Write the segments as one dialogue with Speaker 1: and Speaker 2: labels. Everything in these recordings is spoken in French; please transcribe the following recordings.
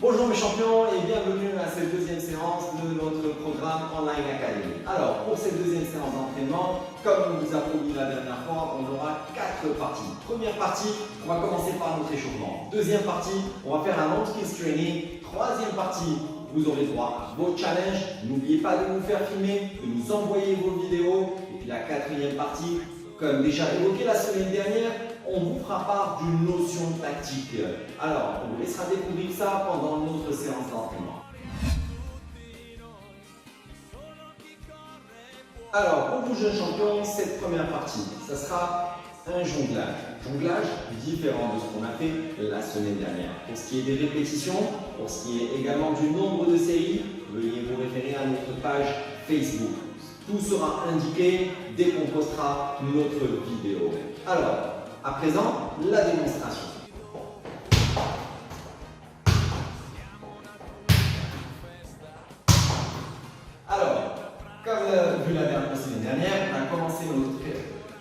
Speaker 1: Bonjour mes champions et bienvenue à cette deuxième séance de notre programme Online Academy. Alors pour cette deuxième séance d'entraînement, comme on vous a promis la dernière fois, on aura 4 parties. Première partie, on va commencer par notre échauffement. Deuxième partie, on va faire un long-skills training. Troisième partie, vous aurez droit à vos challenges. N'oubliez pas de nous faire filmer, de nous envoyer vos vidéos. Et puis la quatrième partie, comme déjà évoqué la semaine dernière, on vous fera part d'une notion tactique. Alors, on vous laissera découvrir ça pendant notre séance d'entraînement. Alors, pour vous jeunes champions, cette première partie, ça sera un jonglage. Jonglage différent de ce qu'on a fait la semaine dernière. Pour ce qui est des répétitions, pour ce qui est également du nombre de séries, veuillez vous référer à notre page Facebook. Tout sera indiqué dès qu'on postera notre vidéo. Alors, à présent, la démonstration. Alors, comme vu la semaine dernière, on a commencé notre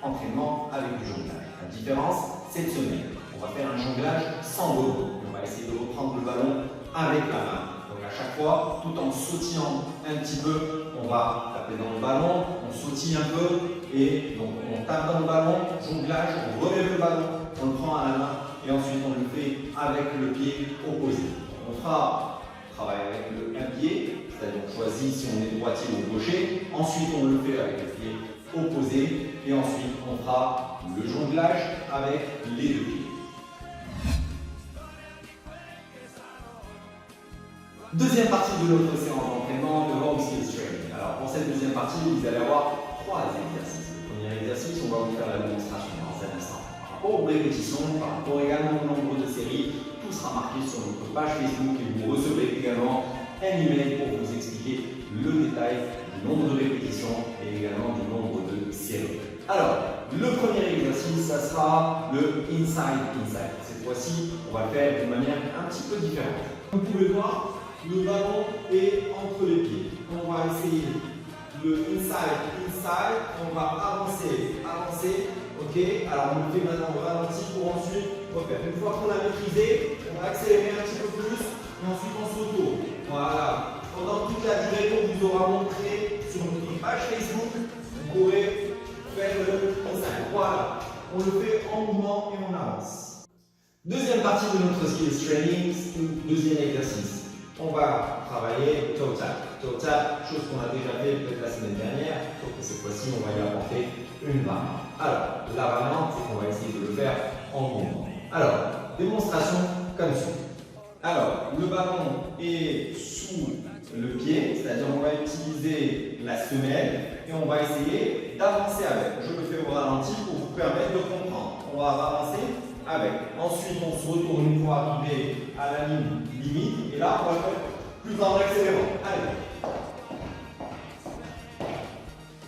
Speaker 1: entraînement avec du jonglage. La différence, cette semaine, on va faire un jonglage sans ballon. On va essayer de reprendre le ballon avec la main. Donc à chaque fois, tout en sautillant un petit peu, on va taper dans le ballon, on sautille un peu et donc on tape dans le ballon, jonglage, on relève le ballon, on le prend à la main et ensuite on le fait avec le pied opposé. On fera travail avec un pied, c'est-à-dire on choisit si on est droitier ou gaucher, ensuite on le fait avec le pied opposé et ensuite on fera le jonglage avec les deux pieds. Deuxième partie de notre séance d'entraînement, le long skills training. Alors pour cette deuxième partie, vous allez avoir 3 exercices. Le premier exercice, on va vous faire la démonstration dans un instant. Par rapport aux répétitions, par rapport également au nombre de séries, tout sera marqué sur notre page Facebook et vous recevrez également un email pour vous expliquer le détail du nombre de répétitions et également du nombre de séries. Alors, le premier exercice, ça sera le inside. Cette fois-ci, on va le faire d'une manière un petit peu différente. Vous pouvez voir, le ballon est entre les pieds. On va essayer le inside, on va avancer. Ok, alors on le fait maintenant au ralenti pour ensuite refaire. Une fois qu'on a maîtrisé, on va accélérer un petit peu plus et ensuite on se retourne. Voilà. Pendant toute la durée qu'on vous aura montré sur notre page Facebook, vous pourrez faire le inside. Voilà. On le fait en mouvement et on avance. Deuxième partie de notre skills training, deuxième exercice. On va travailler toe tap. Toe tap, chose qu'on a déjà fait peut-être la semaine dernière, sauf que cette fois-ci, on va y apporter une variante. Alors, la variante, c'est qu'on va essayer de le faire en mouvement. Alors, démonstration comme suit. Alors, le ballon est sous le pied, c'est-à-dire on va utiliser la semelle et on va essayer d'avancer avec. Je le fais au ralenti pour vous permettre de comprendre. On va avancer avec. Ensuite, on se retourne une fois arrivé à la ligne limite. Et là, on va le faire plus en accélérant. Allez.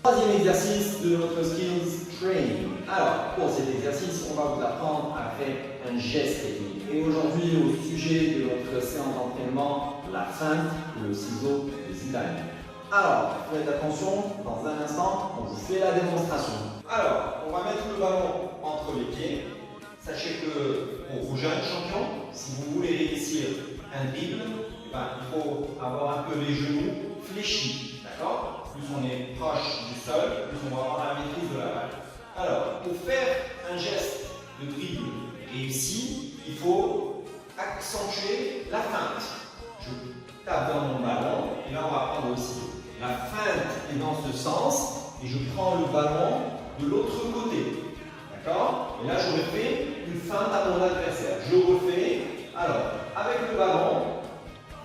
Speaker 1: Troisième exercice de notre skills training. Alors, pour cet exercice, on va vous apprendre à faire un geste technique. Et aujourd'hui, au sujet de notre séance d'entraînement, la feinte ou le ciseau de Zidane. Alors, faites attention, dans un instant, on vous fait la démonstration. Alors, on va mettre le ballon entre les pieds. Sachez que pour vous jeunes champions, si vous voulez réussir un dribble, il faut avoir un peu les genoux fléchis. D'accord? Plus on est proche du sol, plus on va avoir la maîtrise de la balle. Alors, pour faire un geste de dribble réussi, il faut accentuer la feinte. Je tape dans mon ballon et là on va prendre aussi. La feinte est dans ce sens et je prends le ballon de l'autre côté. D'accord? Et là, j'aurais fait une feinte à mon adversaire. Je refais. Alors, avec le ballon,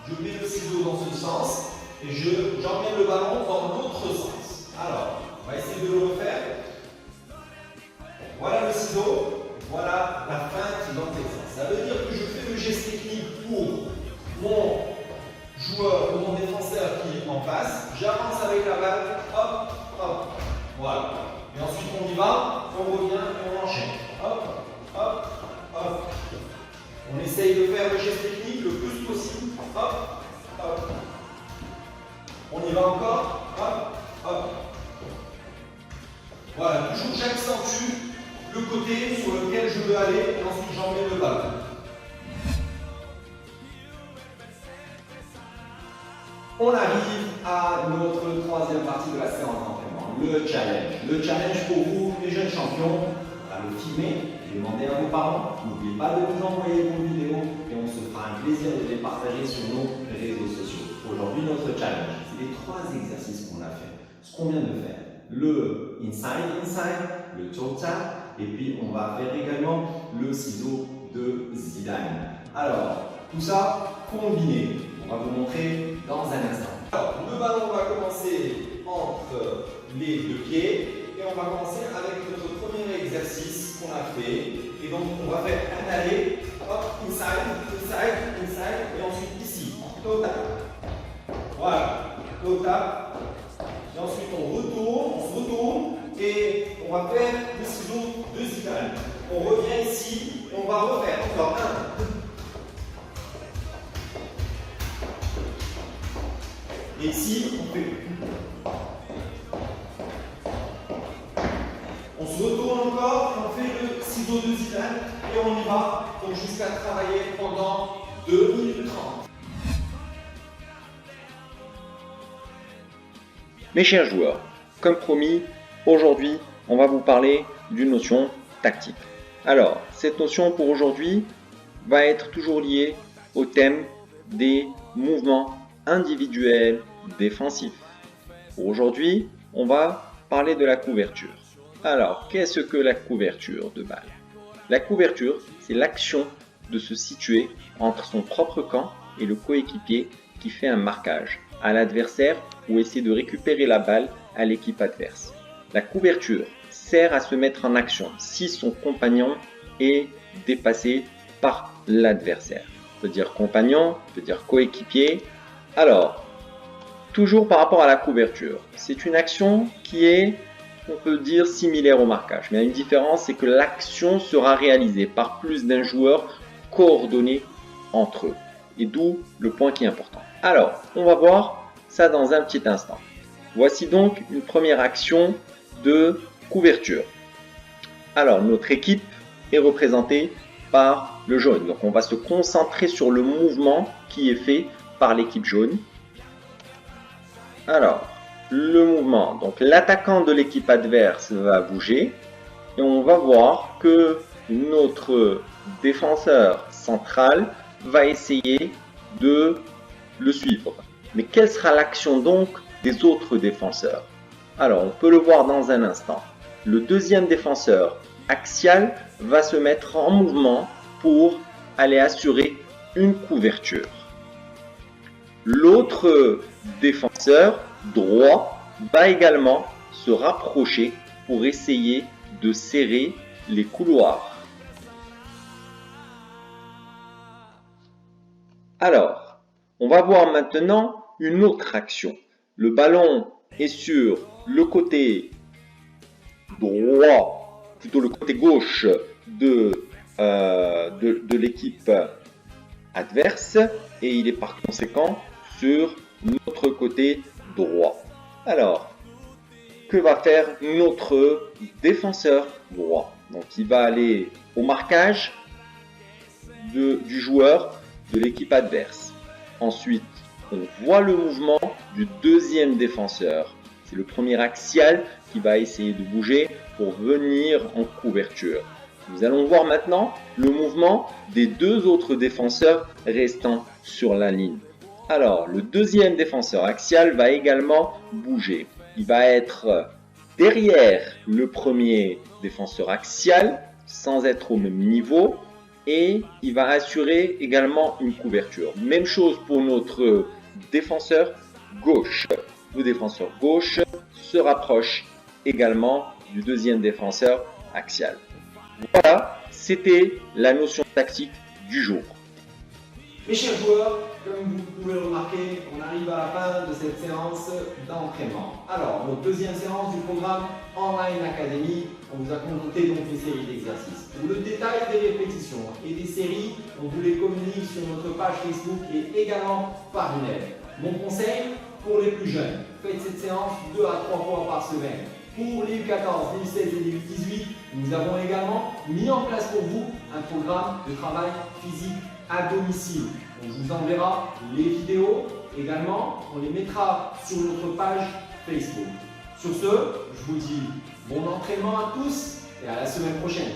Speaker 1: je mets le ciseau dans ce sens et j'emmène le ballon dans l'autre sens. Alors, on va essayer de le refaire. Voilà le ciseau. Voilà la feinte dans tel sens. Ça veut dire que je fais le geste technique pour mon joueur ou mon défenseur qui est en face. J'avance avec la balle. Hop, hop. Voilà. Et ensuite, on y va, on revient et on enchaîne. Hop, hop, hop. On essaye de faire le geste technique le plus possible. Hop, hop. On y va encore. Hop, hop. Voilà, toujours j'accentue le côté sur lequel je veux aller et ensuite j'emmène le ballon. On arrive à notre troisième partie de la séance d'entraînement, le challenge. Le challenge pour vous, les jeunes champions, on va le filmer, demandez à vos parents, n'oubliez pas de nous envoyer vos vidéos et on se fera un plaisir de les partager sur nos réseaux sociaux. Aujourd'hui, notre challenge, c'est les 3 exercices qu'on a fait. Ce qu'on vient de faire, le inside, le toe tap, et puis on va faire également le ciseau de Zidane. Alors, tout ça combiné. On va vous montrer dans un instant. Alors, le ballon va commencer entre les 2 pieds et on va commencer avec notre premier exercice qu'on a fait. Et donc, on va faire un aller, hop, inside, et ensuite ici, toe tap. Voilà, toe tap. Et ensuite, on se retourne et on va faire le ciseau de Zidane. On revient ici et on va refaire encore 1, 2. Et ici, on se retourne encore, on fait le ciseau de Zidane et on y va donc jusqu'à travailler pendant 2 minutes 30.
Speaker 2: Mes chers joueurs, comme promis, aujourd'hui, on va vous parler d'une notion tactique. Alors, cette notion pour aujourd'hui va être toujours liée au thème des mouvements individuels défensifs. Pour aujourd'hui, on va parler de la couverture. Alors, qu'est-ce que la couverture de balle? La couverture, c'est l'action de se situer entre son propre camp et le coéquipier qui fait un marquage à l'adversaire ou essaie de récupérer la balle à l'équipe adverse. La couverture sert à se mettre en action si son compagnon est dépassé par l'adversaire. On peut dire compagnon, on peut dire coéquipier. Alors, toujours par rapport à la couverture, c'est une action qui est, on peut dire, similaire au marquage. Mais il y a une différence, c'est que l'action sera réalisée par plus d'un joueur coordonné entre eux. Et d'où le point qui est important. Alors, on va voir ça dans un petit instant. Voici donc une première action de couverture. Alors, notre équipe est représentée par le jaune. Donc, on va se concentrer sur le mouvement qui est fait par l'équipe jaune. Alors, le mouvement. Donc, l'attaquant de l'équipe adverse va bouger. Et on va voir que notre défenseur central va essayer de le suivre. Mais quelle sera l'action donc des autres défenseurs? Alors, on peut le voir dans un instant. Le deuxième défenseur axial va se mettre en mouvement pour aller assurer une couverture. L'autre défenseur droit va également se rapprocher pour essayer de serrer les couloirs. Alors, on va voir maintenant une autre action. Le ballon est sur le côté droit, plutôt le côté gauche de l'équipe adverse et il est par conséquent sur notre côté droit. Alors, que va faire notre défenseur droit? Donc, il va aller au marquage du joueur de l'équipe adverse. Ensuite, on voit le mouvement du deuxième défenseur. C'est le premier axial qui va essayer de bouger pour venir en couverture. Nous allons voir maintenant le mouvement des 2 autres défenseurs restant sur la ligne. Alors, le deuxième défenseur axial va également bouger. Il va être derrière le premier défenseur axial, sans être au même niveau, et il va assurer également une couverture. Même chose pour notre défenseur gauche. Le défenseur gauche se rapproche également du deuxième défenseur axial. Voilà, c'était la notion tactique du jour.
Speaker 1: Mes chers joueurs, comme vous pouvez le remarquer, on arrive à la fin de cette séance d'entraînement. Alors, notre deuxième séance du programme Online Academy, on vous a concocté donc une série d'exercices. Pour le détail des répétitions et des séries, on vous les communique sur notre page Facebook et également par email. Mon conseil pour les plus jeunes, faites cette séance 2 à 3 fois par semaine. Pour les U14, les U16 et les U18, nous avons également mis en place pour vous un programme de travail physique à domicile. On vous enverra les vidéos également, on les mettra sur notre page Facebook. Sur ce, je vous dis bon entraînement à tous et à la semaine prochaine.